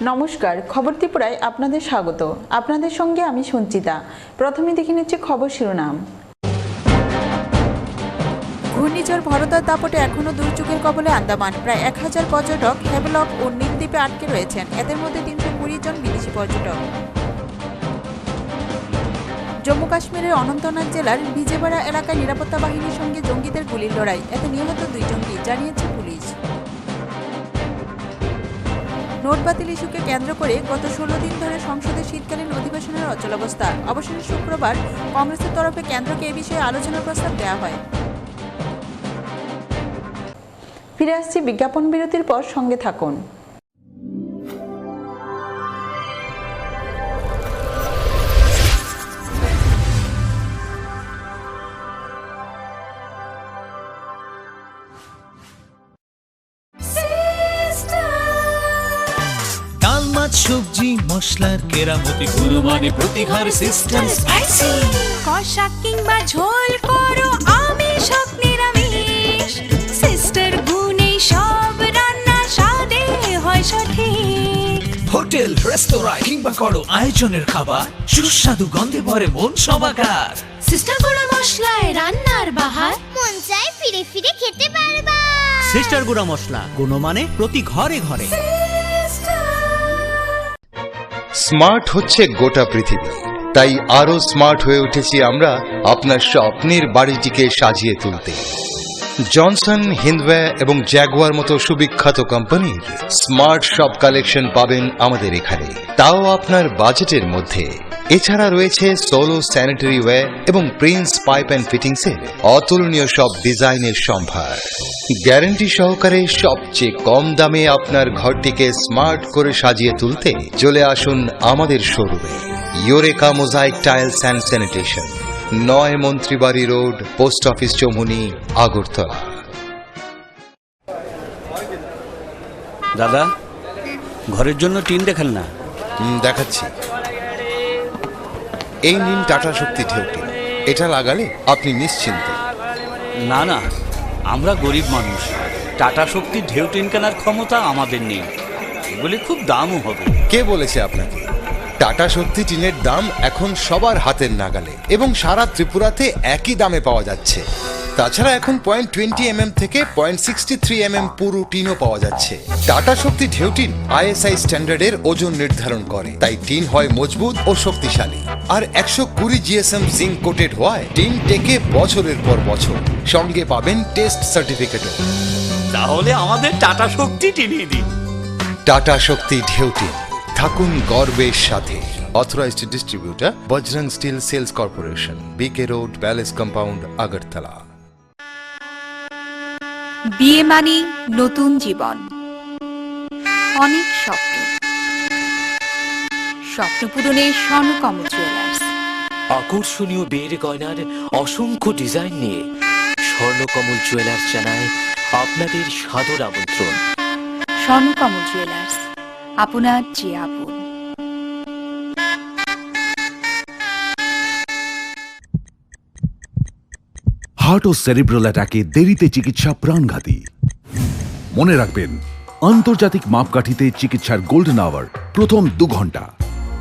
নমস্কার, খবর ত্রিপুরায় আপনাদের স্বাগত। আপনাদের সঙ্গে আমি সঞ্চিতা। প্রথমে দেখে নিচ্ছি খবর শিরোনাম। ঘূর্ণিঝড় ভরতার দাপটে এখনও দুর্যোগের কবলে আন্দামান। প্রায় 1000 পর্যটক হ্যাভলক ও নীলদ্বীপে আটকে রয়েছেন। এদের মধ্যে 320 জন বিদেশি পর্যটক। জম্মু কাশ্মীরের অনন্তনাগ জেলার বিজেবাড়া এলাকায় নিরাপত্তা বাহিনীর সঙ্গে জঙ্গিদের গুলির লড়াই। এতে নিহত 2 জঙ্গি, জানিয়েছে পুলিশ। নোট বাতিল ইস্যুকে কেন্দ্র করে গত 16 দিন ধরে সংসদের শীতকালীন অধিবেশনের অচলাবস্থা। অবশেষে শুক্রবার কংগ্রেসের তরফে কেন্দ্রকে এ বিষয়ে আলোচনার প্রস্তাব দেওয়া হয়। ফিরে আসছি বিজ্ঞাপন বিরতির পর, সঙ্গে থাকুন। সবজি মশলার কেরামতি গুণমানে প্রতিঘার সিস্টেম স্পাইসি। কষা কিংবা ঝোল করো আমিষ হোক নিরামিষ, সিস্টার গুণে সব রান্না স্বাদে হয় সঠিক। হোটেল রেস্তোরাঁ কিংবা করো আয়োজনের খাবার, সুস্বাদু গন্ধে ভরে মন সবাকার। সিস্টার গুঁড়া মশলায় রান্নার বাহার, মন চায় ফিরে ফিরে খেতে পারবা। সিস্টার গুঁড়া মশলা, গুণমানে প্রতি ঘরে ঘরে। স্মার্ট হচ্ছে গোটা পৃথিবী, তাই আরো স্মার্ট হয়ে উঠেছি আমরা আপনার স্বপ্নের বাড়িটিকে সাজিয়ে তুলতে। জনসন, হিন্দওয়্যার এবং জ্যাগুয়ার মতো সুবিখ্যাত কোম্পানির স্মার্ট সব কালেকশন পাবেন আমাদের এখানে, তাও আপনার বাজেটের মধ্যে। এছাড়া রয়েছে সোলো স্যানিটারি ওয়্যার এবং প্রিন্স পাইপ অ্যান্ড ফিটিংসের অতুলনীয় সব ডিজাইনের সম্ভার। গ্যারান্টি সহকারে সবচেয়ে কম দামে আপনার ঘরটিকে স্মার্ট করে সাজিয়ে তুলতে চলে আসুন আমাদের শোরুমে। Eureka mosaic tiles and sanitation, 9 Mantribari road, post office Chowmuhani, Agartala. দাদা, ঘরের জন্য টিন দেখান না। দেখাচ্ছি। এই নিন টাটা শক্তি ঢেউটি। এটা লাগালে আপনি নিশ্চিন্ত। না না, আমরা গরিব মানুষ, টাটা শক্তির ঢেউ টিন কেনার ক্ষমতা আমাদের নেই। এগুলি খুব দামও হবে। কে বলেছে আপনাকে? টাটা শক্তি টিনের দাম এখন সবার হাতের নাগালে এবং সারা ত্রিপুরাতে একই দামে পাওয়া যাচ্ছে। তাছাড়া এখন 0.20 থেকে 0.63 পুরো টিনও পাওয়া যাচ্ছে। টাটা শক্তি ঢেউ টিন ISI স্ট্যান্ডার্ডের ওজন নির্ধারণ করে, তাই টিন হয় মজবুত ও শক্তিশালী। আর 120 GSM জিঙ্ক কোটেড হওয়ায় টিন টেকে বছরের পর বছর। সঙ্গে পাবেন টেস্ট সার্টিফিকেটও। তাহলে আমাদের টাটা শক্তি টিনিয়ে দিন। টাটা শক্তি ঢেউ টিন, থাকুন গর্বের সাথে। Authorised distributor Bajrang steel sales corporation, BK road, palace compound, Agartala. বিয়ে মানে নতুন জীবন, অনেক স্বপ্ন। স্বপ্ন পূরণে স্বর্ণকমল জুয়েলার্স। আকর্ষণীয় বিয়ের গয়নার অসংখ্য ডিজাইন নিয়ে স্বর্ণকমল জুয়েলার্স জানায় আপনাদের সাদর আমন্ত্রণ। স্বর্ণকমল জুয়েলার্স, আপনার যে আপন। হার্ট ও সেরিব্রাল অ্যাটাকে দেরিতে চিকিৎসা প্রাণঘাতী। মনে রাখবেন, আন্তর্জাতিক মাপকাঠিতে চিকিৎসার গোল্ডেন আওয়ার প্রথম 2 ঘন্টা।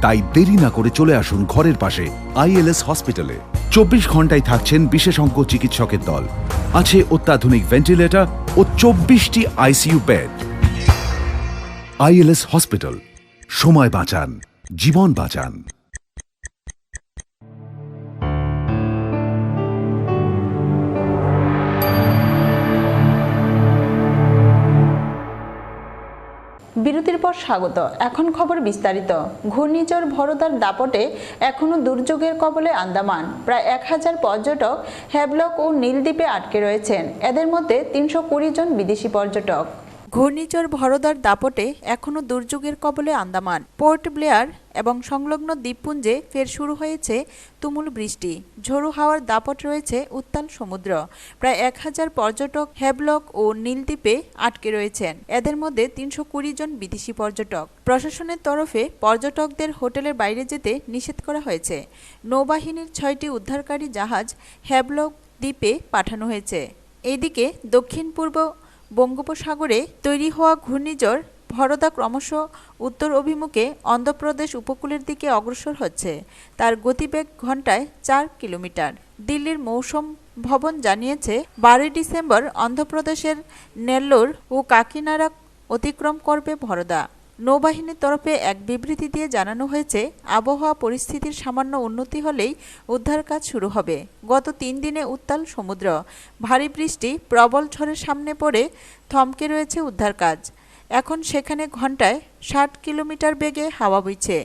তাই দেরি না করে চলে আসুন ঘরের পাশে ILS হসপিটালে। 24 ঘন্টায় থাকছেন বিশেষজ্ঞ চিকিৎসকের দল। আছে অত্যাধুনিক ভেন্টিলেটর ও 24টি ICU বেড। ILS হসপিটাল, সময় বাঁচান, জীবন বাঁচান। বিরতির পর স্বাগত। এখন খবর বিস্তারিত। ঘূর্ণিঝড় ভরতার দাপটে এখনও দুর্যোগের কবলে আন্দামান। প্রায় 1000 পর্যটক হ্যাভলক ও নীলদ্বীপে আটকে রয়েছেন। এদের মধ্যে 320 জন বিদেশি পর্যটক। ঘূর্ণিঝড় ভরতার দাপটে এখনও দুর্যোগের কবলে আন্দামান। পোর্ট ব্লেয়ার এবং সংলগ্ন দ্বীপপুঞ্জে ফের শুরু হয়েছে তুমুল বৃষ্টি। ঝোড়ো হাওয়ার দাপট রয়েছে উত্তাল সমুদ্র। প্রায় 1000 পর্যটক হ্যাভলক ও নীলদ্বীপে আটকে রয়েছেন। এদের মধ্যে 320 জন বিদেশি পর্যটক। প্রশাসনের তরফে পর্যটকদের হোটেলের বাইরে যেতে নিষেধ করা হয়েছে। নৌবাহিনীর 6টি উদ্ধারকারী জাহাজ হ্যাভলক দ্বীপে পাঠানো হয়েছে। এদিকে দক্ষিণ পূর্ব বঙ্গোপসাগরে তৈরি হওয়া ঘূর্ণিঝড় ভরদা ক্রমশ উত্তর অভিমুখে অন্ধ্রপ্রদেশ উপকূলের দিকে অগ্রসর হচ্ছে। তার গতিবেগ ঘন্টায় 4 কিলোমিটার। দিল্লির মৌসুম ভবন জানিয়েছে 12 ডিসেম্বর অন্ধ্রপ্রদেশের নেল্লোর ও কাকিনাড়া অতিক্রম করবে ভরদা। নৌবাহিনীর তরফে এক বিবৃতি দিয়ে জানানো হয়েছে, আবহাওয়া পরিস্থিতির সামান্য উন্নতি হলেই উদ্ধার কাজ শুরু হবে। গত 3 দিনে উত্তাল সমুদ্র, ভারী বৃষ্টি, প্রবল ঝড়ের সামনে পড়ে থমকে রয়েছে উদ্ধার কাজ। এখন সেখানে ঘন্টায় 60 কিলোমিটার বেগে হাওয়া বইছে।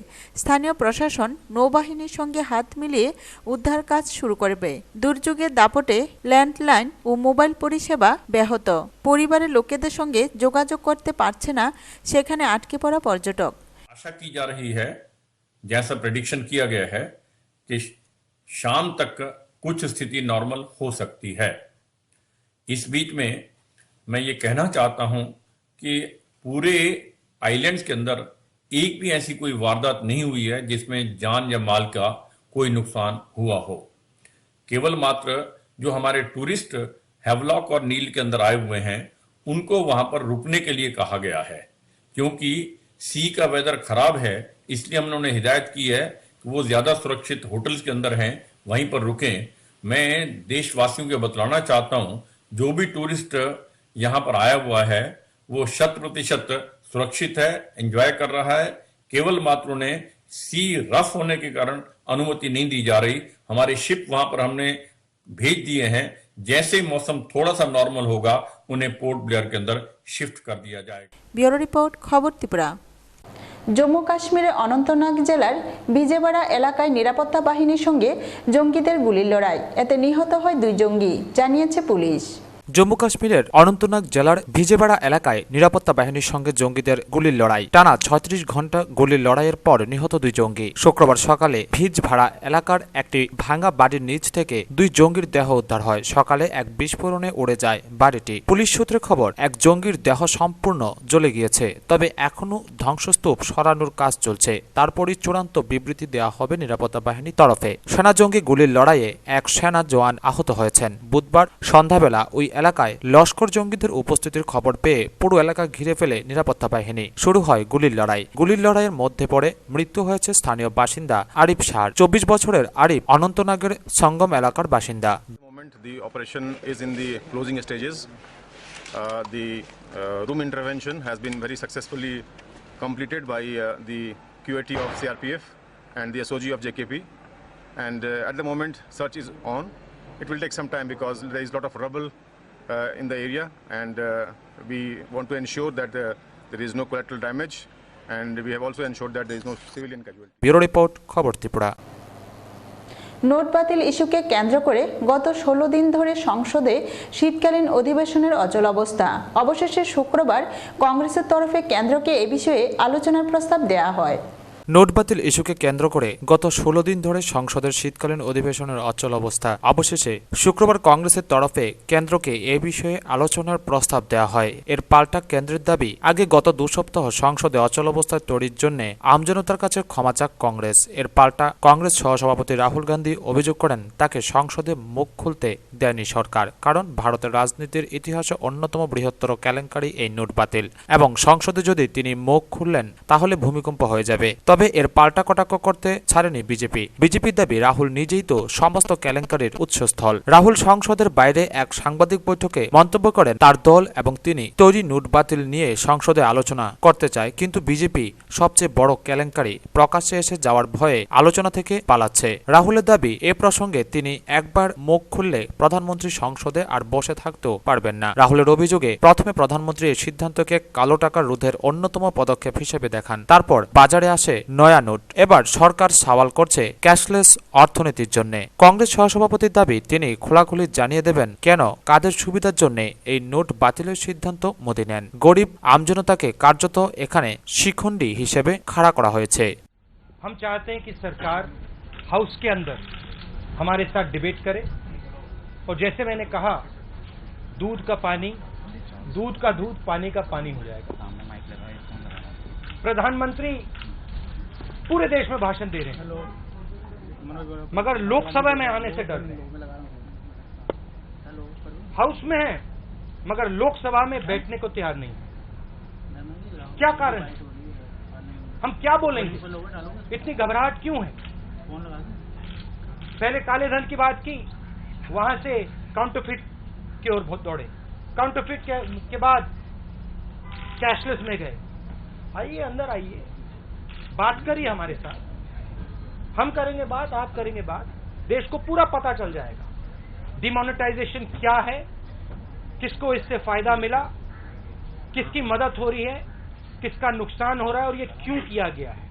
স্থানীয় প্রশাসন নৌবাহিনীর সঙ্গে হাত মিলিয়ে উদ্ধার কাজ শুরু করবে। দুর্যোগের দাপটে ল্যান্ডলাইন ও মোবাইল পরিষেবা ব্যাহত। পরিবারের লোকেদের সঙ্গে যোগাযোগ করতে পারছে না সেখানে আটকে পড়া পর্যটক। आशा की जा रही है, जैसा प्रेडिक्शन किया गया है कि शाम तक कुछ स्थिति नॉर्मल हो सकती है। इस बीच में मैं ये कहना चाहता हूं कि पूरे आइलैंड्स के अंदर एक भी ऐसी कोई वारदात नहीं हुई है जिसमें जान या माल का कोई नुकसान हुआ हो। केवल मात्र जो हमारे टूरिस्ट हैवलॉक और नील के अंदर आए हुए हैं उनको वहां पर रुकने के लिए कहा गया है, क्योंकि सी का वेदर खराब है, इसलिए हमने उन्हें हिदायत की है कि वो ज्यादा सुरक्षित होटल्स के अंदर हैं वहीं पर रुकें। मैं देशवासियों को बतलाना चाहता हूं, जो भी टूरिस्ट यहाँ पर आया हुआ है वो 100% सुरक्षित है, एंजॉय कर रहा है। केवल मात्र उन्हें सी रफ होने के कारण अनुमति नहीं दी जा रही। हमारे शिप वहां पर हमने भेज दिए हैं, जैसे ही मौसम थोड़ा सा नॉर्मल होगा उन्हें पोर्ट ब्लेयर के अंदर शिफ्ट कर दिया जाएगा। ব্যুরো রিপোর্ট, খবর ত্রিপুরা। জম্মু কাশ্মীরের অনন্তনাগ জেলার বিজেবাড়া এলাকায় নিরাপত্তা বাহিনীর সঙ্গে জঙ্গিদের গুলির লড়াই, এতে নিহত হয় 2 জঙ্গি, জানিয়েছে পুলিশ। জম্মু কাশ্মীরের অনন্তনাগ জেলার ভিজেবাড়া এলাকায় নিরাপত্তা বাহিনীর সঙ্গে জঙ্গিদের গুলির লড়াই। টানা 36 ঘন্টা গুলির লড়াইয়ের পর নিহত 2 জঙ্গি। শুক্রবার সকালে ভিজভাড়া এলাকার একটি ভাঙা বাড়ির নিচ থেকে 2 জঙ্গির দেহ উদ্ধার হয়। সকালে এক বিস্ফোরণে উড়ে যায় বাড়িটি। পুলিশ সূত্রে খবর, এক জঙ্গির দেহ সম্পূর্ণ জ্বলে গিয়েছে, তবে এখনও ধ্বংসস্তূপ সরানোর কাজ চলছে। তারপরই চূড়ান্ত বিবৃতি দেওয়া হবে নিরাপত্তা বাহিনীর তরফে। সেনা জঙ্গি গুলির লড়াইয়ে এক সেনা জওয়ান আহত হয়েছেন। বুধবার সন্ধ্যাবেলা ওই এলাকায় লস্কর জঙ্গিদের উপস্থিতির খবর পেয়ে পুরো এলাকা ঘিরে ফেলে নিরাপত্তা বাহিনী। শুরু হয় গুলির লড়াই। গুলির লড়াইয়ের মধ্যে পড়ে মৃত্যু হয়েছে স্থানীয় বাসিন্দা আরিফ শাহ। 24 বছরের আরিফ অনন্তনাগের সঙ্গম এলাকার বাসিন্দা। The operation is in the closing stages. The room intervention has been very successfully completed by the QAT of CRPF and the SOG of JKP, and at the moment search is on. It will take some time because there is a lot of rubble in the area, and we want to ensure that there is no collateral damage, and we have also ensured that there is no civilian casualty. Bureau report, খবর Tripura. Note বাতিল ইস্যুকে কেন্দ্র করে গত 16 দিন ধরে সংসদে শীতকালীন অধিবেশনের অচল অবস্থা। অবশেষে শুক্রবার কংগ্রেসের তরফে কেন্দ্রকে এ বিষয়ে আলোচনার প্রস্তাব দেয়া হয়। নোট বাতিল ইস্যুকে কেন্দ্র করে গত 16 দিন ধরে সংসদের শীতকালীন অধিবেশনের অচল অবস্থা। অবশেষে শুক্রবার কংগ্রেসের তরফে কেন্দ্রকে এ বিষয়ে আলোচনার প্রস্তাব দেওয়া হয়। এর পাল্টা কেন্দ্রের দাবি, আগে গত 2 সপ্তাহ সংসদে অচল অবস্থা তৈরির জন্য আমজনতার কাছে ক্ষমা চাক কংগ্রেস। এর পাল্টা কংগ্রেস সহসভাপতি রাহুল গান্ধী অভিযোগ করেন, তাকে সংসদে মুখ খুলতে দেয়নি সরকার, কারণ ভারতের রাজনীতির ইতিহাসে অন্যতম বৃহত্তর কেলেঙ্কারি এই নোট বাতিল, এবং সংসদে যদি তিনি মুখ খুললেন তাহলে ভূমিকম্প হয়ে যাবে। তবে এর পাল্টা কটাক্ষ করতে ছাড়েনি বিজেপি। বিজেপির দাবি, রাহুল নিজেই তো সমস্ত কেলেঙ্কারির উৎসস্থল। রাহুল সংসদের বাইরে এক সাংবাদিক বৈঠকে মন্তব্য করেন, তার দল এবং তিনি তৈরি নোট বাতিল নিয়ে সংসদে আলোচনা করতে চায়, কিন্তু বিজেপি সবচেয়ে বড় কেলেঙ্কারি প্রকাশ্যে এসে যাওয়ার ভয়ে আলোচনা থেকে পালাচ্ছে। রাহুলের দাবি, এ প্রসঙ্গে তিনি একবার মুখ খুললে প্রধানমন্ত্রী সংসদে আর বসে থাকতেও পারবেন না। রাহুলের অভিযোগে প্রথমে প্রধানমন্ত্রী এই সিদ্ধান্তকে কালো টাকা রোধের অন্যতম পদক্ষেপ হিসেবে দেখান। তারপর বাজারে আসে নয়া নোট। এবার সরকার সওয়াল করছে ক্যাশলেস অর্থনীতির জন্য। কংগ্রেস সহসভাপতির দাবি, তিনি খোলাখুলি জানিয়ে দেবেন কেন কাদের সুবিধার জন্য এই নোট বাতিলের সিদ্ধান্ত মোদি নেন। গরিব আমজনতাকে কার্যত এখানে শিখণ্ডী হিসেবে খাড়া করা হয়েছে। हम चाहते हैं कि सरकार हाउस के अंदर हमारे साथ डिबेट करे, और जैसे मैंने कहा, दूध का पानी, दूध का दूध, पानी का पानी हो जाएगा। प्रधानमंत्री पूरे देश में भाषण दे रहे हैं, मगर लोकसभा में आने से डर रहे हैं। हाउस में है मगर लोकसभा में बैठने को तैयार नहीं है। क्या कारण है? हम क्या बोलेंगे? इतनी घबराहट क्यों है? पहले काले धन की बात की, वहां से काउंटरफिट की ओर बहुत दौड़े, काउंटरफिट के बाद कैशलेस में गए। आइए अंदर आइए, बात करिए हमारे साथ, हम करेंगे बात, आप करेंगे बात, देश को पूरा पता चल जाएगा डिमोनेटाइजेशन क्या है, किसको इससे फायदा मिला, किसकी मदद हो रही है, किसका नुकसान हो रहा है और ये क्यों किया गया है।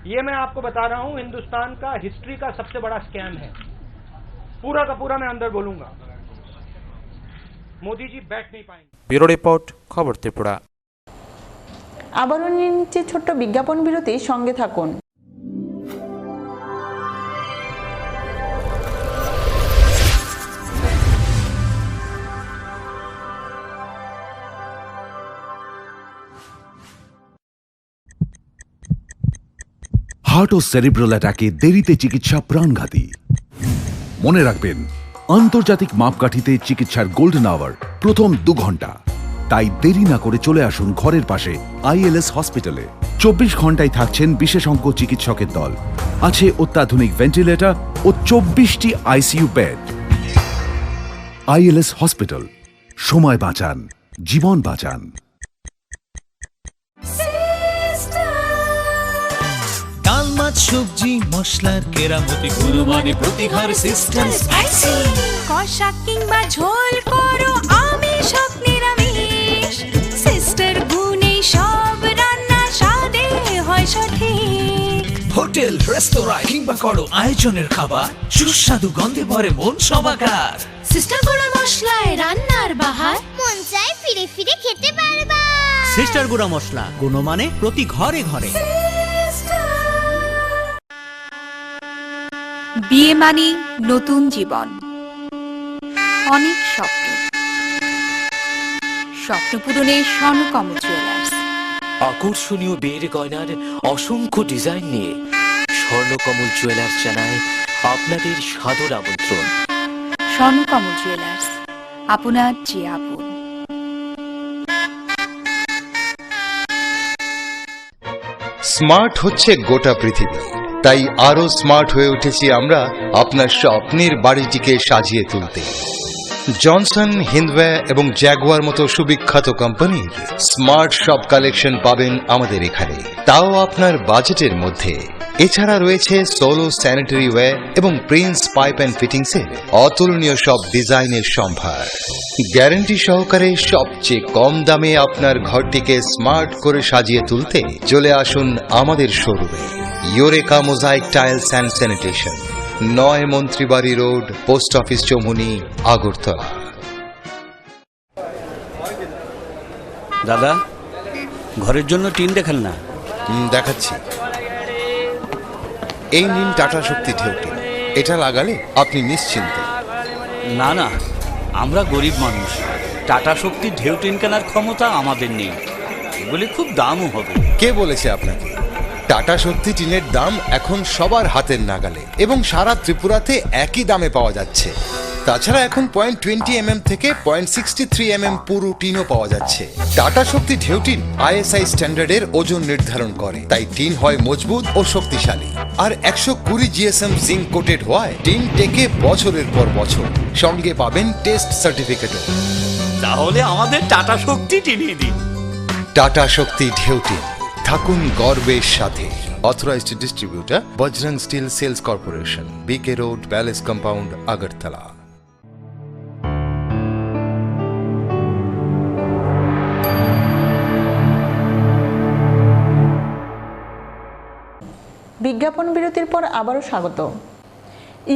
ये मैं आपको बता रहा हूं, हिंदुस्तान का हिस्ट्री का सबसे बड़ा स्कैम है। पूरा का पूरा मैं अंदर बोलूंगा, मोदी जी बैठ नहीं पाएंगे। ব্যুরো রিপোর্ট, খবর ত্রিপুরা। আবারও নিয়ে নিচ্ছে ছোট্ট বিজ্ঞাপন বিরতি, সঙ্গে থাকুন। হার্ট ও সেরিব্রাল অ্যাটাকে দেরিতে চিকিৎসা প্রাণঘাতী। মনে রাখবেন, আন্তর্জাতিক মাপকাঠিতে চিকিৎসার গোল্ডেন আওয়ার প্রথম 2 ঘন্টা। তাই দেরি না করে চলে আসুন ঘরের পাশে আইএলএস হসপিটালে। 24 ঘন্টায় থাকছেন বিশেষজ্ঞ চিকিৎসকের দল, আছে অত্যাধুনিক ভেন্টিলেটর ও 24টি আইসিইউ বেড। আইএলএস হসপিটাল, সময় বাঁচান, জীবন বাঁচান। ডাল মাছ সবজি মশলার কেরামতি গুণমানে প্রতি ঘর সিস্টার স্পাইসি। কষা কিংবা ঝোল করো আমিষ হোক নিরামিষ, সিস্টার গুণে সব রান্না স্বাদে হয় সঠিক। হোটেল রেস্তোরাঁ কিংবা করো আয়োজনের খাবার, সুস্বাদু গন্ধে ভরে মন সবাকার। সিস্টার গুঁড়া মশলায় রান্নার বাহার, মন চায় ফিরে ফিরে খেতে বারবার। সিস্টার গুঁড়া মশলা, গুণমানে প্রতি ঘরে ঘরে। বিয়ে মানে নতুন জীবন, অনেক স্বপ্ন, স্বপ্ন পূরণে স্বর্ণকমল জুয়েলার্স। আকর্ষণীয় বিয়ের গয়নার অসংখ্য ডিজাইন নিয়ে স্বর্ণকমল জুয়েলার্স জানায় আপনাদের সাদর আমন্ত্রণ। স্বর্ণকমল জুয়েলার্স, আপনার যে আপন। স্মার্ট হচ্ছে গোটা পৃথিবী, তাই আরো স্মার্ট হয়ে উঠেছি আমরা আপনার স্বপ্নের বাড়িটিকে সাজিয়ে তুলতে। জনসন, হিন্দওয়ে এবং জ্যাগুয়ার মতো সুবিখ্যাত কোম্পানির স্মার্ট সব কালেকশন পাবেন আমাদের এখানে, তাও আপনার বাজেটের মধ্যে। এছাড়া রয়েছে সোলো স্যানিটারি ওয়্যার এবং প্রিন্স পাইপ অ্যান্ড ফিটিংসের অতুলনীয় সব ডিজাইনের সম্ভার। গ্যারান্টি সহকারে সবচেয়ে কম দামে আপনার ঘরটিকে স্মার্ট করে সাজিয়ে তুলতে চলে আসুন আমাদের শোরুমে। Eureka mosaic tiles and sanitation, 9 Mantribari road, post office Chowmuhani, Agartala. দাদা, ঘরের জন্য টিন দেখান না। দেখাচ্ছি। এই নিন টাটা শক্তি ঢেউ টিন, এটা লাগালে আপনি নিশ্চিন্ত। না না, আমরা গরিব মানুষ, টাটা শক্তি ঢেউ টিন কেনার ক্ষমতা আমাদের নেই। এগুলি খুব দামও হবে। কে বলেছে আপনাকে? টাটা শক্তি টিনের দাম এখন সবার হাতের নাগালে এবং সারা ত্রিপুরাতে একই দামে পাওয়া যাচ্ছে। তাছাড়া এখন 0.20 থেকে 0.63 পুরু টিনও পাওয়া যাচ্ছে। টাটা শক্তি ঢেউ টিন ISI স্ট্যান্ডার্ডের ওজন নির্ধারণ করে, তাই টিন হয় মজবুত ও শক্তিশালী। আর 120 GSM জিঙ্ক কোটেড হওয়ায় টিন টেকে বছরের পর বছর। সঙ্গে পাবেন টেস্ট সার্টিফিকেটও। তাহলে আমাদের টাটা শক্তি টিনিয়ে দিন। টাটা শক্তি ঢেউ টিন, থাকুন গর্বের সাথে। Authorised distributor Bajrang steel sales corporation, BK road, palace compound, Agartala. বিজ্ঞাপন বিরতির পর আবারও স্বাগত।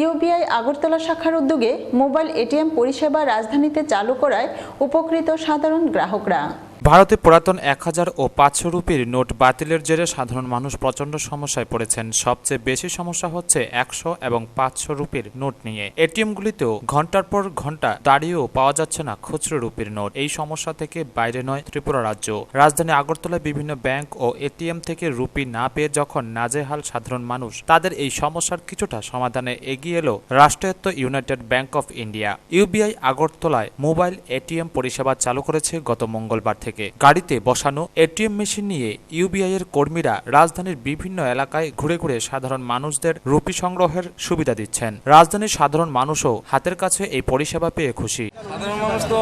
ইউবিআই আগরতলা শাখার উদ্যোগে মোবাইল এটিএম পরিষেবা রাজধানীতে চালু করায় উপকৃত সাধারণ গ্রাহকরা। ভারতে পুরাতন 1000 ও 500 রুপির নোট বাতিলের জেরে সাধারণ মানুষ প্রচণ্ড সমস্যায় পড়েছেন। সবচেয়ে বেশি সমস্যা হচ্ছে 100 এবং 500 রুপির নোট নিয়ে। এটিএমগুলিতেও ঘন্টার পর ঘন্টা দাঁড়িয়েও পাওয়া যাচ্ছে না খুচরো রুপির নোট। এই সমস্যা থেকে বাইরে নয় ত্রিপুরা রাজ্য। রাজধানী আগরতলায় বিভিন্ন ব্যাংক ও এটিএম থেকে রুপি না পেয়ে যখন নাজেহাল সাধারণ মানুষ, তাদের এই সমস্যার কিছুটা সমাধানে এগিয়ে এলো রাষ্ট্রায়ত্ত United bank of India. UBI আগরতলায় মোবাইল এটিএম পরিষেবা চালু করেছে গত মঙ্গলবার থেকে। থেকে। গাড়িতে বসানো এটিএম মেশিন নিয়ে ইউবিআই এর কর্মীরা রাজধানীর বিভিন্ন এলাকায় ঘুরে ঘুরে সাধারণ মানুষদের রুপি সংগ্রহের সুবিধা দিচ্ছেন। রাজধানীর সাধারণ মানুষও হাতের কাছে এই পরিষেবা পেয়ে খুশি। সাধারণ মানুষ তো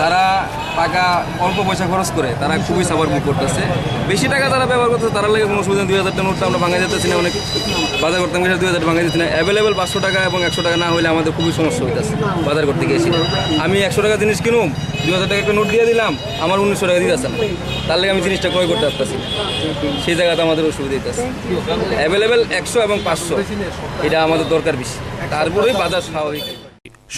তারা টাকা অল্প পয়সা খরচ করে তারা খুবই সাবার মুখ করতেছে। বেশি টাকা তারা ব্যবহার করতেছে, তারা লাগে কোনো অসুবিধা 2000 টাকা নোটটা আমরা ভাঙা যেতেছি না, অনেক বাজার করতে গেলে 2000 ভাঙা যেতে না। অ্যাভেলেবেল 500 টাকা এবং 100 টাকা না হলে আমাদের খুবই সমস্যা হইতেছে বাজার করতে গিয়েছি। আমি 100 টাকা জিনিস কিনুম, 2000 টাকা একটা নোট দিয়ে দিলাম, আমার 1900 টাকা দিতেছে না, তার লাগে আমি জিনিসটা ক্রয় করতে পারতেছি, সেই জায়গাতে আমাদের অসুবিধা হইতেছে। অ্যাভেলেবেল 100 এবং 500 এটা আমাদের দরকার বেশি, তারপরেই বাজার স্বাভাবিক।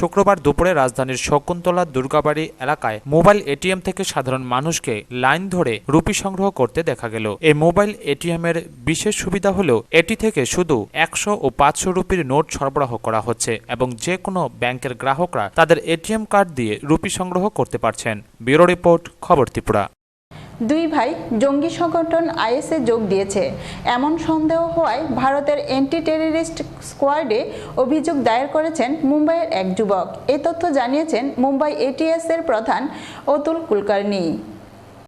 শুক্রবার দুপুরে রাজধানীর শকুন্তলা দুর্গাবাড়ি এলাকায় মোবাইল এটিএম থেকে সাধারণ মানুষকে লাইন ধরে রুপি সংগ্রহ করতে দেখা গেল। এই মোবাইল এটিএম এর বিশেষ সুবিধা হলো এটি থেকে শুধু 100 ও 500 রুপির নোট সরবরাহ করা হচ্ছে এবং যে কোনো ব্যাংকের গ্রাহকরা তাদের এটিএম কার্ড দিয়ে রুপি সংগ্রহ করতে পারছেন। ব্যুরো রিপোর্ট, খবর ত্রিপুরা। দুই ভাই জঙ্গি সংগঠন আইএসে যোগ দিয়েছে এমন সন্দেহ হওয়ায় ভারতের অ্যান্টি টেররিস্ট স্কোয়াডে অভিযোগ দায়ের করেছেন মুম্বাইয়ের এক যুবক। এই তথ্য জানিয়েছেন মুম্বাই এটিএস এর প্রধান অতুল কুলকার্নি।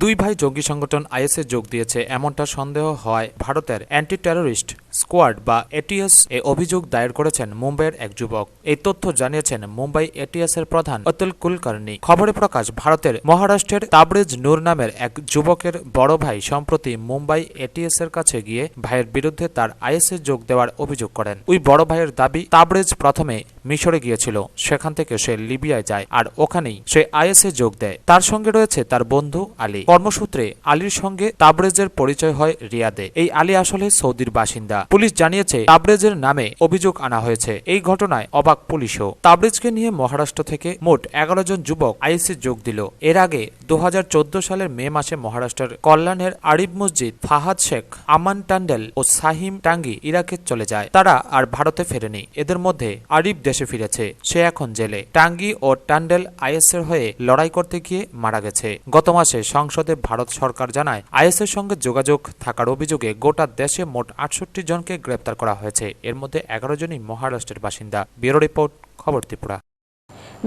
দুই ভাই জঙ্গি সংগঠন আইএসে যোগ দিয়েছে এমনটা সন্দেহ হয় ভারতের অ্যান্টি টেররিস্ট স্কোয়াড বা এটিএস এ অভিযোগ দায়ের করেছেন মুম্বাইয়ের এক যুবক। এই তথ্য জানিয়েছেন মুম্বাই এটিএস এর প্রধান অতুল কুলকার্নি। খবরে প্রকাশ, ভারতের মহারাষ্ট্রের তাবরেজ নূর নামের এক যুবকের বড় ভাই সম্প্রতি মুম্বাই এটিএস এর কাছে গিয়ে ভাইয়ের বিরুদ্ধে তার আইএসে যোগ দেওয়ার অভিযোগ করেন। ওই বড় ভাইয়ের দাবি, তাবরেজ প্রথমে মিশরে গিয়েছিল, সেখান থেকে সে লিবিয়ায় যায় আর ওখানেই সে আইএসে যোগ দেয়। তার সঙ্গে রয়েছে তার বন্ধু আলী। কর্মসূত্রে আলীর সঙ্গে তাবরেজের পরিচয় হয় রিয়াদে। এই আলী আসলে সৌদির বাসিন্দা। পুলিশ জানিয়েছে তাবরেজের নামে অভিযোগ আনা হয়েছে। এই ঘটনায় অবাক পুলিশও। তাবরেজকে নিয়ে মহারাষ্ট্র থেকে মোট 11 জন যুবক আইএসে যোগ দিল। এর আগে 2014 সালের মে মাসে মহারাষ্ট্রের কল্যাণের আরিব মসজিদ ফাহাদ শেখ, আমান টান্ডেল ও সাহিম টাঙ্গি ইরাকে চলে যায়। তারা আর ভারতে ফেরেনি। এদের মধ্যে আরিব দেশে ফিরেছে, সে এখন জেলে। টাঙ্গি ও টান্ডেল আইএসের হয়ে লড়াই করতে গিয়ে মারা গেছে। গত মাসে সংসদে ভারত সরকার জানায় আইএসের সঙ্গে যোগাযোগ থাকার অভিযোগে গোটা দেশে মোট 68 জনকে গ্রেপ্তার করা হয়েছে। এর মধ্যে 11 জনই মহারাষ্ট্রের বাসিন্দা। ব্যুরো রিপোর্ট, খবর ত্রিপুরা।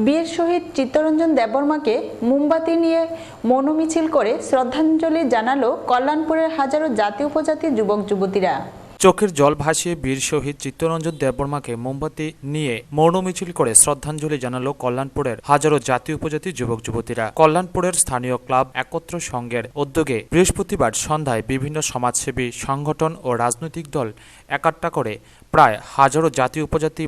বীর শহীদ চিত্তরঞ্জন দেববর্মাকে মোমবাতি নিয়ে মৌনমিছিল করে শ্রদ্ধাঞ্জলি জানালো কল্যাণপুরের হাজারো জাতি উপজাতি যুবক যুবতীরা। চোখের জল ভাসিয়ে বীর শহীদ চিত্তরঞ্জন দেববর্মাকে মোমবাতি নিয়ে মৌন মিছিল করে শ্রদ্ধাঞ্জলি জানালো কল্যাণপুরের হাজারো জাতি উপজাতি যুবক যুবতীরা। কল্যাণপুরের স্থানীয় ক্লাব একত্র সংঘের উদ্যোগে বৃহস্পতিবার সন্ধ্যায় বিভিন্ন সমাজসেবী সংগঠন ও রাজনৈতিক দল একাট্টা করে প্রায় হাজারো জাতি উপজাতি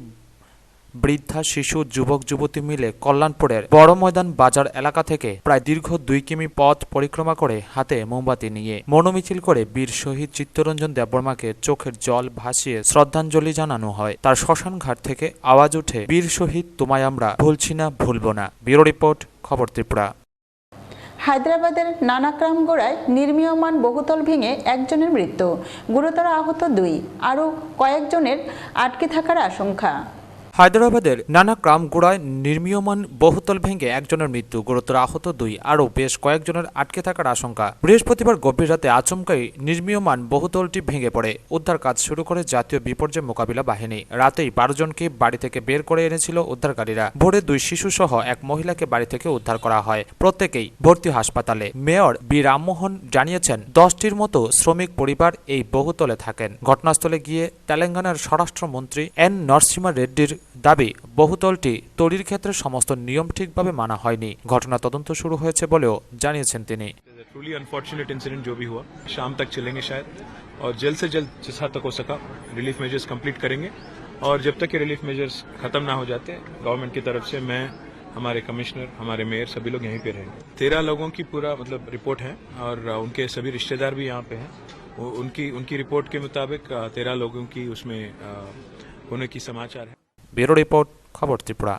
বৃদ্ধা, শিশু, যুবক যুবতী মিলে কল্যাণপুরের বড় ময়দান বাজার এলাকা থেকে প্রায় দীর্ঘ 2 কিমি পথ পরিক্রমা করে হাতে মোমবাতি নিয়ে মৌনমিছিল করে বীর শহীদ চিত্তরঞ্জন দেববর্মাকে চোখের জল ভাসিয়ে শ্রদ্ধাঞ্জলি জানানো হয়। তার শ্মশান ঘাট থেকে আওয়াজ ওঠে, বীর শহীদ তোমায় আমরা ভুলছি না, ভুলব না। ব্যুরো রিপোর্ট, খবর ত্রিপুরা। হায়দ্রাবাদের নানাক্রামগোড়ায় নির্মীয়মান বহুতল ভেঙে একজনের মৃত্যু, গুরুতর আহত 2, আরও কয়েকজনের আটকে থাকার আশঙ্কা। হায়দ্রাবাদের নানাক্রামগোড়ায় নির্মীয়মান বহুতল ভেঙে একজনের মৃত্যু, গুরুতর আহত 2, আরও বেশ কয়েকজনের আটকে থাকার আশঙ্কা। বৃহস্পতিবার গভীর রাতে আচমকাই নির্মীয়মান বহুতলটি ভেঙে পড়ে। উদ্ধার কাজ শুরু করে জাতীয় বিপর্যয় মোকাবিলা বাহিনী। রাতেই 12 জনকে বাড়ি থেকে বের করে এনেছিল উদ্ধারকারীরা। ভোরে 2 শিশু সহ এক মহিলাকে বাড়ি থেকে উদ্ধার করা হয়। প্রত্যেকেই ভর্তি হাসপাতালে। মেয়র বি রামমোহন জানিয়েছেন, 10টির মতো শ্রমিক পরিবার এই বহুতলে থাকেন। ঘটনাস্থলে গিয়ে তেলেঙ্গানার স্বরাষ্ট্রমন্ত্রী এন নরসিমা রেড্ডির দাবি, বহুতলটি তৈরির ক্ষেত্রে সমস্ত নিয়ম ঠিকভাবে মানা হয়নি। ঘটনা তদন্ত শুরু হয়েছে বলেও জানিয়েছেন তিনি। ट्रूली अनफॉर्चुनेट इंसिडेंट जो भी हुआ, शाम तक चलेंगे शायद, और जल्द से जल्द जिस हद तक हो सका रिलीफ मेजर्स कंप्लीट करेंगे। और जब तक ये रिलीफ मेजर्स खत्म ना हो जाते, गवर्नमेंट की तरफ से मैं, हमारे कमिश्नर, हमारे मेयर, सभी लोग यहीं पे रहेंगे। 13 लोगों की पूरा मतलब रिपोर्ट है और उनके सभी रिश्तेदार भी यहाँ पे हैं। उनकी रिपोर्ट के मुताबिक 13 लोगों की उसमें होने की समाचार है। ব্যুরো রিপোর্ট, খবর ত্রিপুরা।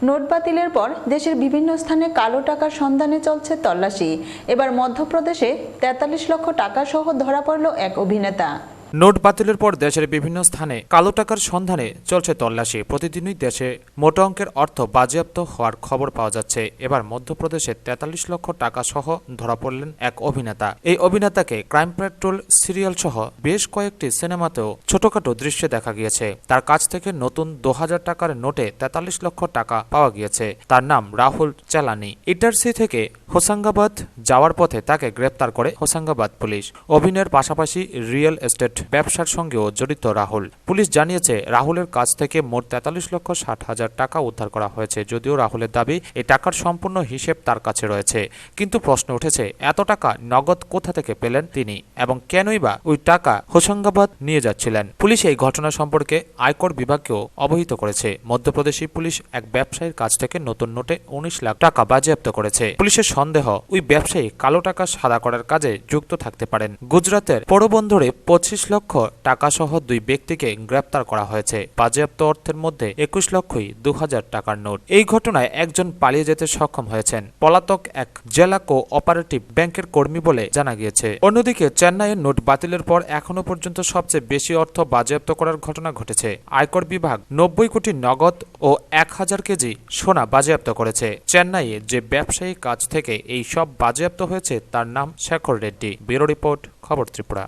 নোট বাতিলের পর দেশের বিভিন্ন স্থানে কালো টাকার সন্ধানে চলছে তল্লাশি। এবার মধ্যপ্রদেশে 43 লক্ষ টাকা সহ ধরা পড়ল এক অভিনেতা। নোট বাতিলের পর দেশের বিভিন্ন স্থানে কালো টাকার সন্ধানে চলছে তল্লাশি। প্রতিদিনই দেশে মোটা অঙ্কের অর্থ বাজেয়াপ্ত হওয়ার খবর পাওয়া যাচ্ছে। এবার মধ্যপ্রদেশে 43 লক্ষ টাকা সহ ধরা পড়লেন এক অভিনেতা। এই অভিনেতাকে ক্রাইম পেট্রোল সিরিয়াল সহ বেশ কয়েকটি সিনেমাতেও ছোটখাটো দৃশ্যে দেখা গিয়েছে। তার কাছ থেকে নতুন 2000 টাকার নোটে 43 লক্ষ টাকা পাওয়া গিয়েছে। তার নাম রাহুল চালানি। ইটারসি থেকে হোসাঙ্গাবাদ যাওয়ার পথে তাকে গ্রেপ্তার করে হোসাঙ্গাবাদ পুলিশ। অভিনয়ের পাশাপাশি রিয়েল এস্টেট ব্যবসার সঙ্গেও জড়িত রাহুল। পুলিশ জানিয়েছে রাহুলের কাছ থেকে মোট 43,60,000 টাকা উদ্ধার করা হয়েছে। যদিও রাহুলের দাবি এই টাকার সম্পূর্ণ হিসেব তার কাছে রয়েছে, কিন্তু প্রশ্ন উঠেছে এত টাকা নগদ কোথা থেকে পেলেন তিনি এবং কেনই বা ওই টাকা হোসাঙ্গাবাদ নিয়ে যাচ্ছিলেন। পুলিশ এই ঘটনা সম্পর্কে আয়কর বিভাগকেও অবহিত করেছে। মধ্যপ্রদেশী পুলিশ এক ব্যবসায়ীর কাছ থেকে নতুন নোটে 19 লাখ টাকা বাজেয়াপ্ত করেছে। পুলিশের সন্দেহ ওই ব্যবসায়ী কালো টাকা সাদা করার কাজে যুক্ত থাকতে পারেন। গুজরাতের পোরবন্দরে 25 লক্ষ টাকা সহ 2 ব্যক্তিকে গ্রেপ্তার করা হয়েছে। বাজেয়াপ্ত অর্থের মধ্যে 21 লক্ষই 2000 টাকার নোট। এই ঘটনায় একজন পালিয়ে যেতে সক্ষম হয়েছেন। পলাতক এক জেলা কোঅপারেটিভ ব্যাংকের কর্মী বলে জানা গিয়েছে। অন্যদিকে চেন্নাইয়ের নোট বাতিলের পর এখনো পর্যন্ত সবচেয়ে বেশি অর্থ বাজেয়াপ্ত করার ঘটনা ঘটেছে। আয়কর বিভাগ 90 কোটি নগদ ও 1000 কেজি সোনা বাজেয়াপ্ত করেছে। চেন্নাইয়ে যে ব্যবসায়ী কাছ থেকে এই সব বাজেয়াপ্ত হয়েছে তার নাম শেখর রেড্ডি। ব্যুরো রিপোর্ট, খবর ত্রিপুরা।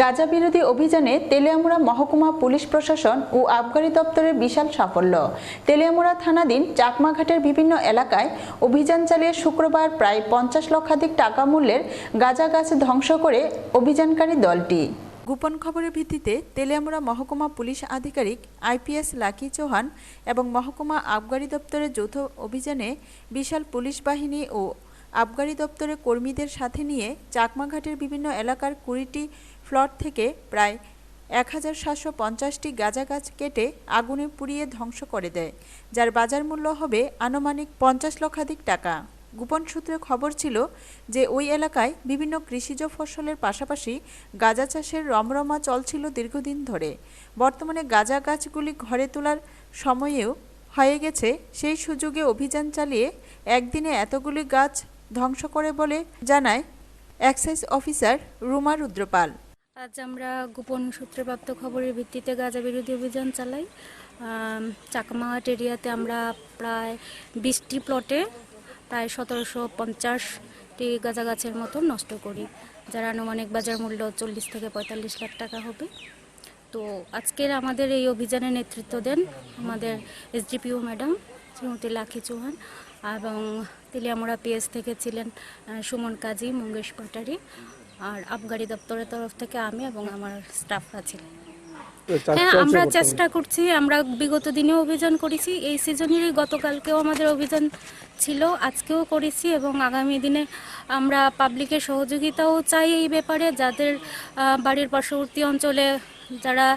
গাঁজা বিরোধী অভিযানে তেলিয়ামুড়া মহকুমা পুলিশ প্রশাসন ও আবগারি দপ্তরের বিশাল সাফল্য। তেলিয়ামুড়া থানাধীন চাকমাঘাটের বিভিন্ন এলাকায় অভিযান চালিয়ে শুক্রবার প্রায় 50 লক্ষাধিক টাকা মূল্যের গাঁজা গাছ ধ্বংস করে অভিযানকারী দলটি। গোপন খবরের ভিত্তিতে তেলিয়ামুড়া মহকুমা পুলিশ আধিকারিক আইপিএস লাকি চৌহান এবং মহকুমা আবগারি দপ্তরের যৌথ অভিযানে বিশাল পুলিশ বাহিনী ও আবগারি দপ্তরের কর্মীদের সাথে নিয়ে চাকমাঘাটের বিভিন্ন এলাকার 20টি প্লট থেকে প্রায় 1750টি গাঁজা গাছ কেটে আগুনে পুড়িয়ে ধ্বংস করে দেয়, যার বাজার মূল্য হবে আনুমানিক 50 লক্ষাধিক টাকা। গোপন সূত্রে খবর ছিল যে ওই এলাকায় বিভিন্ন কৃষিজ ফসলের পাশাপাশি গাঁজা চাষের রমরমা চলছিল দীর্ঘদিন ধরে। বর্তমানে গাঁজা গাছগুলি ঘরে তোলার সময়েও হয়ে গেছে। সেই সুযোগে অভিযান চালিয়ে একদিনে এতগুলি গাছ ধ্বংস করে বলে জানায় এক্সাইজ অফিসার রুমা রুদ্রপাল। আজ আমরা গোপন সূত্রে প্রাপ্ত খবরের ভিত্তিতে গাঁজা বিরোধী অভিযান চালাই। চাকমাঘাট এরিয়াতে আমরা প্রায় 20টি প্লটে প্রায় 1750টি গাঁজা গাছের মতো নষ্ট করি, যার আনুমানিক বাজার মূল্য 40 থেকে 45 লাখ টাকা হবে। তো আজকের আমাদের এই অভিযানে নেতৃত্ব দেন আমাদের এসডিপিও ম্যাডাম শ্রীমতী লাকি চৌহান এবং তেলিয়ামুড়া পিএস থেকে ছিলেন সুমন কাজী, মঙ্গেশ পাটারি, আর আবগারি দপ্তরের তরফ থেকে আমি এবং আমার স্টাফরা ছিলেন। হ্যাঁ, আমরা চেষ্টা করছি। আমরা বিগত দিনেও অভিযান করেছি, এই সিজনেরই গতকালকেও আমাদের অভিযান ছিল, আজকেও করেছি এবং আগামী দিনে আমরা পাবলিকের সহযোগিতাও চাই এই ব্যাপারে। যাদের বাড়ির পার্শ্ববর্তী অঞ্চলে যারা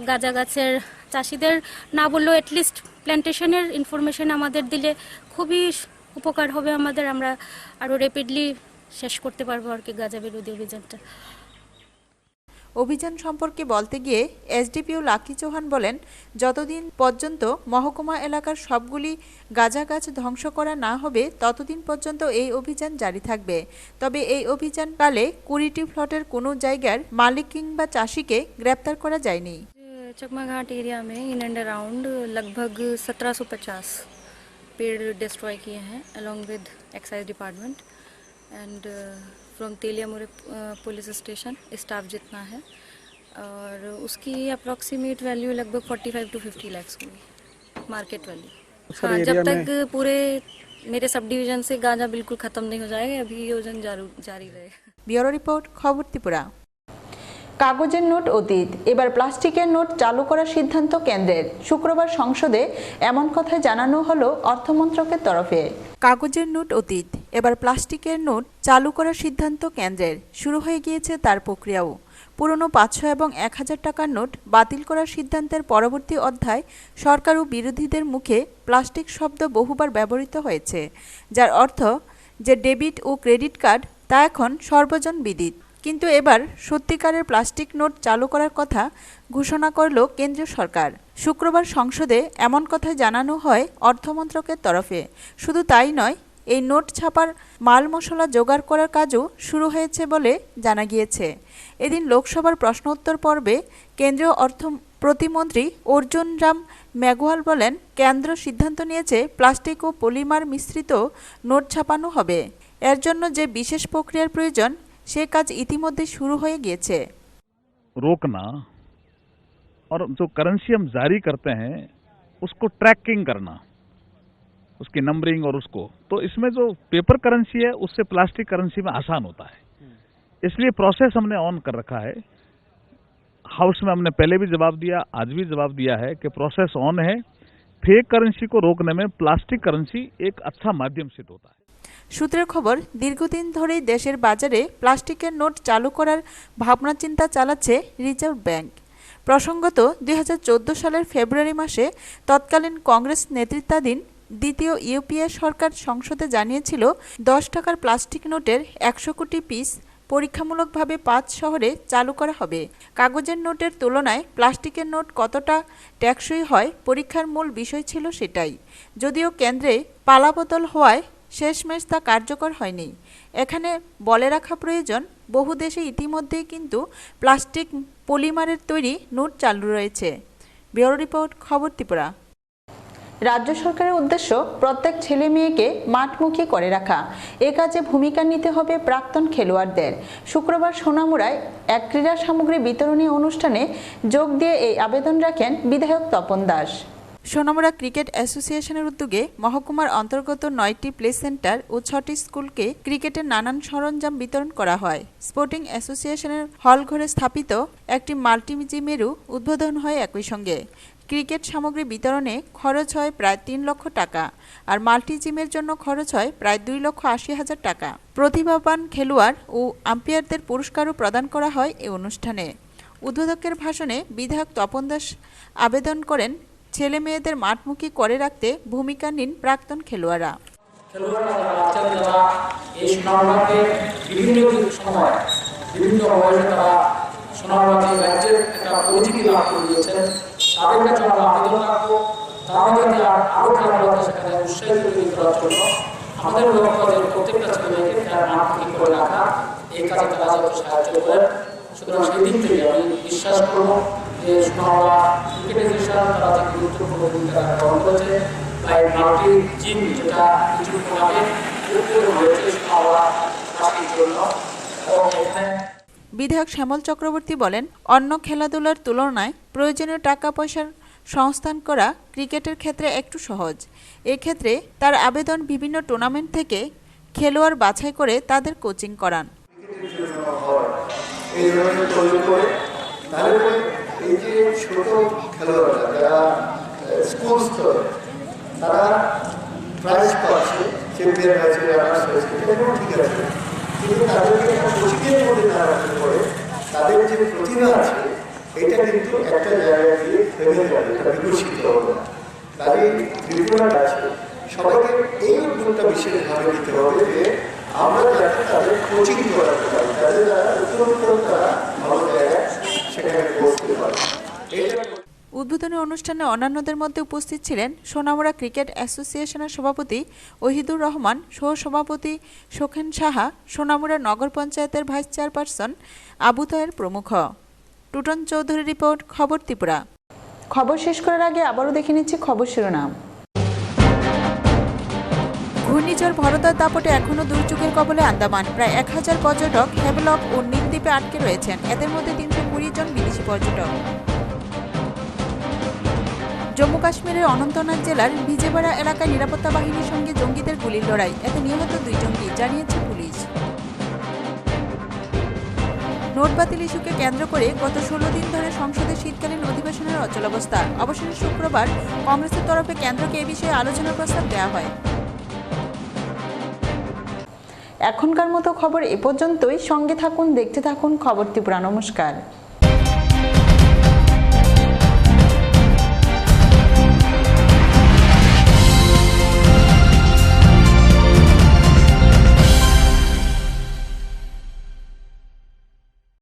গাঁজা গাছের চাষিদের না বললেও অ্যাটলিস্ট প্ল্যান্টেশনের ইনফরমেশন আমাদের দিলে খুবই উপকার হবে আমাদের। আমরা আরও র্যাপিডলি শেষ করতে পারবো আর কি গাঁজা বিরোধী অভিযানটা। অভিযান সম্পর্কে বলতে গিয়ে এসডিপিও লাকি চৌহান বলেন, যতদিন পর্যন্ত মহকুমা এলাকার সবগুলি গাঁজা গাছ ধ্বংস করা না হবে ততদিন পর্যন্ত এই অভিযান জারি থাকবে। তবে এই অভিযানকালে 20টি প্লটের কোনো জায়গার মালিক কিংবা চাষিকে গ্রেপ্তার করা যায়নি। चकमाघाट एरिया में इन एंड अराउंड लगभग 1750 पेड़ डिस्ट्रॉय किए हैं along with excise department and from Teliamura police station staff जितना है, और उसकी अप्रॉक्सीमेट वैल्यू लगभग 45 to 50 लाख होगी मार्केट वैल्यू। हाँ, जब तक पूरे मेरे सब डिवीजन से गांजा बिल्कुल ख़त्म नहीं हो जाएगा, अभी ये योजना जारी रहेगा। ব্যুরো রিপোর্ট, খবর ত্রিপুরা। কাগজের নোট অতীত, এবার প্লাস্টিকের নোট চালু করার সিদ্ধান্ত কেন্দ্রের। শুক্রবার সংসদে এমন কথা জানানো হলো অর্থমন্ত্রকের তরফে। কাগজের নোট অতীত, এবার প্লাস্টিকের নোট চালু করার সিদ্ধান্ত কেন্দ্রের। শুরু হয়ে গিয়েছে তার প্রক্রিয়াও। পুরনো 500 এবং 1000 টাকার নোট বাতিল করার সিদ্ধান্তের পরবর্তী অধ্যায় সরকার ও বিরোধীদের মুখে প্লাস্টিক শব্দ বহুবার ব্যবহৃত হয়েছে, যার অর্থ যে ডেবিট ও ক্রেডিট কার্ড তা এখন সর্বজন বিদিত। কিন্তু এবার সত্যিকারের প্লাস্টিক নোট চালু করার কথা ঘোষণা করল কেন্দ্রীয় সরকার। শুক্রবার সংসদে এমন কথা জানানো হয় অর্থমন্ত্রকের তরফে। শুধু তাই নয়, এই নোট ছাপার মাল মশলা জোগাড় করার কাজও শুরু হয়েছে বলে জানা গিয়েছে। এদিন লোকসভার প্রশ্নোত্তর পর্বে কেন্দ্রীয় অর্থ প্রতিমন্ত্রী অর্জুন রাম মেঘওয়াল বলেন, কেন্দ্র সিদ্ধান্ত নিয়েছে প্লাস্টিক ও পলিমার মিশ্রিত নোট ছাপানো হবে। এর জন্য যে বিশেষ প্রক্রিয়ার প্রয়োজন সে কাজ ইতিমধ্যে শুরু হয়ে গিয়েছে। रोकना और जो करेंसी हम जारी करते हैं उसको ट्रैकिंग करना, उसकी नंबरिंग और उसको, तो इसमें जो पेपर करेंसी है उससे प्लास्टिक करेंसी में आसान होता है, इसलिए प्रोसेस हमने ऑन कर रखा है। हाउस में हमने पहले भी जवाब दिया, आज भी जवाब दिया है कि प्रोसेस ऑन है। फेक करेंसी को रोकने में प्लास्टिक करेंसी एक अच्छा माध्यम सिद्ध होता है। সূত্রের খবর, দীর্ঘদিন ধরেই দেশের বাজারে প্লাস্টিকের নোট চালু করার ভাবনা চিন্তা চালাচ্ছে রিজার্ভ ব্যাংক। প্রসঙ্গত ২০১৪ সালের ফেব্রুয়ারি মাসে তৎকালীন কংগ্রেস নেতৃত্বাধীন দ্বিতীয় ইউপিএ সরকার সংসদে জানিয়েছিল ১০ টাকার প্লাস্টিক নোটের ১০০ কোটি পিস পরীক্ষামূলকভাবে ৫ শহরে চালু করা হবে। কাগজের নোটের তুলনায় প্লাস্টিকের নোট কতটা টেকসই হয় পরীক্ষার মূল বিষয় ছিল সেটাই। যদিও কেন্দ্রে পালাবদল হওয়ায় শেষমেশ তা কার্যকর হয়নি। এখানে বলে রাখা প্রয়োজন, বহু দেশে ইতিমধ্যেই কিন্তু প্লাস্টিক পলিমারের তৈরি নোট চালু রয়েছে। ব্যুরো রিপোর্ট, খবর ত্রিপুরা। রাজ্য সরকারের উদ্দেশ্য প্রত্যেক ছেলে মেয়েকে মাঠমুখী করে রাখা। এ কাজে ভূমিকা নিতে হবে প্রাক্তন খেলোয়াড়দের। শুক্রবার সোনামুড়ায় এক ক্রীড়া সামগ্রী বিতরণী অনুষ্ঠানে যোগ দিয়ে এই আবেদন রাখেন বিধায়ক তপন দাস। সোনামুড়া ক্রিকেট অ্যাসোসিয়েশনের উদ্যোগে মহকুমার অন্তর্গত 9টি প্লে সেন্টার ও 6টি স্কুলকে ক্রিকেটের নানান সরঞ্জাম বিতরণ করা হয়। স্পোর্টিং অ্যাসোসিয়েশনের হলঘরে স্থাপিত একটি মাল্টিজিমেরও উদ্বোধন হয় একই সঙ্গে। ক্রিকেট সামগ্রী বিতরণে খরচ হয় প্রায় ৩ লক্ষ টাকা, আর মাল্টিজিমের জন্য খরচ হয় প্রায় 2,80,000 টাকা। প্রতিভাবান খেলোয়াড় ও আম্পায়ারদের পুরস্কারও প্রদান করা হয় এই অনুষ্ঠানে। উদ্বোধকের ভাষণে বিধায়ক তপন দাস আবেদন করেন, ছেলে মেয়েদের মাঠমুখী করে রাখতে ভূমিকা নিন প্রাক্তন খেলোয়াড়রা। বিভিন্ন বয়সে তারা সোনামুড়াতে রাজ্যের একটা পরিচিতি লাভ করে দিয়েছেন। তাদের কাছে আমরা আবেদন রাখবো, তারা যাতে আরো খেলাধুলাতে সেখানে উৎসাহিত তৈরি করার জন্য আমাদের লক্ষ্য যে প্রত্যেকটা ছেলেমেয়েকে খেলার মাঠমুখী করে রাখা, এই কাজে তারা যাতে সাহায্য করেন। সুতরাং সেই দিক থেকে আমি বিশ্বাস করব যে সোনামুড়া ক্রিকেটাইজেশন তারা যে গুরুত্বপূর্ণ ভূমিকা গ্রহণ করেছে, তাই মাল্টি জিম যেটা কিছুক্ষণ আগে উদ্বোধন হয়েছে সোনামুড়া রাষ্ট্রের জন্য, এবং এখানে বিধায়ক শ্যামল চক্রবর্তী বলেন, অন্য খেলাধুলার তুলনায় প্রয়োজনীয় টাকা পয়সার সংস্থান করা ক্রিকেটের ক্ষেত্রে একটু সহজ। এক্ষেত্রে তার আবেদন বিভিন্ন টুর্নামেন্ট থেকে খেলোয়াড় বাছাই করে তাদের কোচিং করান। এই যে ছোট খেলোয়াড়রা যারা স্কুল স্তরে তারা প্রাইজ পাচ্ছে, চ্যাম্পিয়ন হয়েছে, রানার্স হয়েছে, এটা ঠিক আছে, কিন্তু তাদেরকে একটা কোচিংয়ের মধ্যে তারা রাখতে পারে, তাদের যে প্রতিভা আছে এটা কিন্তু একটা জায়গায় গিয়ে থেমে যাবে, এটা বিকশিত হবে না। তাই ত্রিপুরা আছে সবাইকে এই উদ্যোগটা বিশেষভাবে নিতে হবে যে আমরা যাতে তাদের কোচিং করাতে পারি, তাদের যারা উত্তরোত্তর তারা ভালো জায়গায় সেখানে পৌঁছতে পারে। উদ্বোধনী অনুষ্ঠানে অন্যান্যদের মধ্যে উপস্থিত ছিলেন সোনামুড়া ক্রিকেট অ্যাসোসিয়েশনের সভাপতি ওহিদুর রহমান, সহসভাপতি শোকেন সাহা, সোনামুড়া নগর পঞ্চায়েতের ভাইস চেয়ারপারসন আবু তয়ের প্রমুখ। টুটন চৌধুরী রিপোর্ট, খবর ত্রিপুরা। খবর শেষ করার আগে আবারও দেখে নিচ্ছি খবর শিরোনাম। ঘূর্ণিঝড় ভরতার দাপটে এখনও দুর্যোগের কবলে আন্দামান। প্রায় 1000 পর্যটক হ্যাভলক ও নীলদ্বীপে আটকে রয়েছেন, এদের মধ্যে 320 জন বিদেশি পর্যটক। জম্মু কাশ্মীরের অনন্তনাগ জেলার বিজেবাড়া এলাকায় নিরাপত্তা বাহিনীর সঙ্গে জঙ্গিদের গুলির লড়াই, এতে নিহত 2 জঙ্গি, জানিয়েছে পুলিশ। নোট বাতিল ইস্যুকে কেন্দ্র করে গত 16 দিন ধরে সংসদের শীতকালীন অধিবেশনের অচলাবস্থা। অবশেষে শুক্রবার কংগ্রেসের তরফে কেন্দ্রকে এ বিষয়ে আলোচনার প্রস্তাব দেওয়া হয়। এখনকার মতো খবর এ পর্যন্তই। সঙ্গে থাকুন, দেখতে থাকুন খবর ত্রিপুরা। নমস্কার।